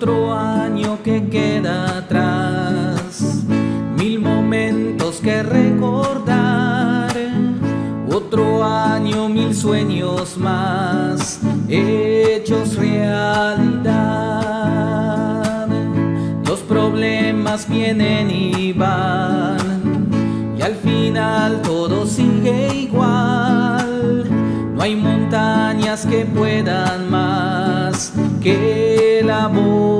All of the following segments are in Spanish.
otro año que queda atrás, 1000 momentos que recordar. Otro año, 1000 sueños más, hechos realidad. Los problemas vienen y van, y al final todo sigue igual. No hay montañas que puedan más que la voluntad.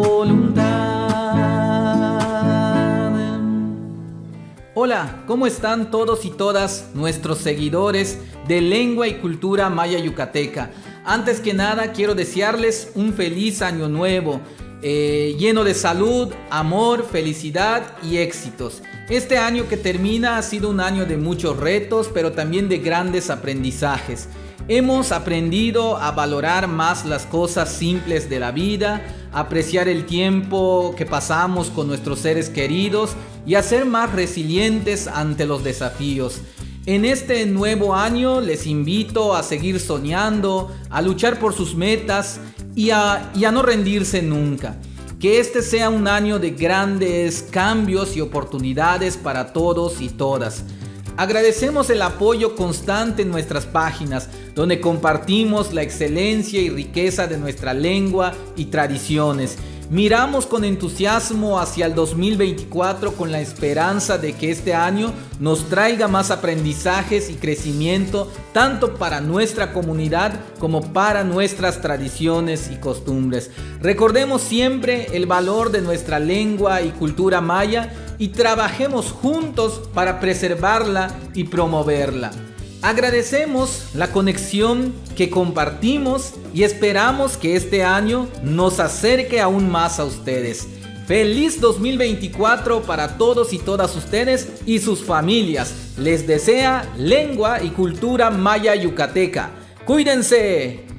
Hola, ¿cómo están todos y todas nuestros seguidores de Lengua y Cultura Maya Yucateca? Antes que nada, quiero desearles un feliz año nuevo, lleno de salud, amor, felicidad y éxitos. Este año que termina ha sido un año de muchos retos, pero también de grandes aprendizajes. Hemos aprendido a valorar más las cosas simples de la vida, apreciar el tiempo que pasamos con nuestros seres queridos y a ser más resilientes ante los desafíos. En este nuevo año les invito a seguir soñando, a luchar por sus metas y a no rendirse nunca. Que este sea un año de grandes cambios y oportunidades para todos y todas. Agradecemos el apoyo constante en nuestras páginas, donde compartimos la excelencia y riqueza de nuestra lengua y tradiciones. Miramos con entusiasmo hacia el 2024 con la esperanza de que este año nos traiga más aprendizajes y crecimiento, tanto para nuestra comunidad como para nuestras tradiciones y costumbres. Recordemos siempre el valor de nuestra lengua y cultura maya y trabajemos juntos para preservarla y promoverla. Agradecemos la conexión que compartimos y esperamos que este año nos acerque aún más a ustedes. ¡Feliz 2024 para todos y todas ustedes y sus familias! Les desea Lengua y Cultura Maya Yucateca. ¡Cuídense!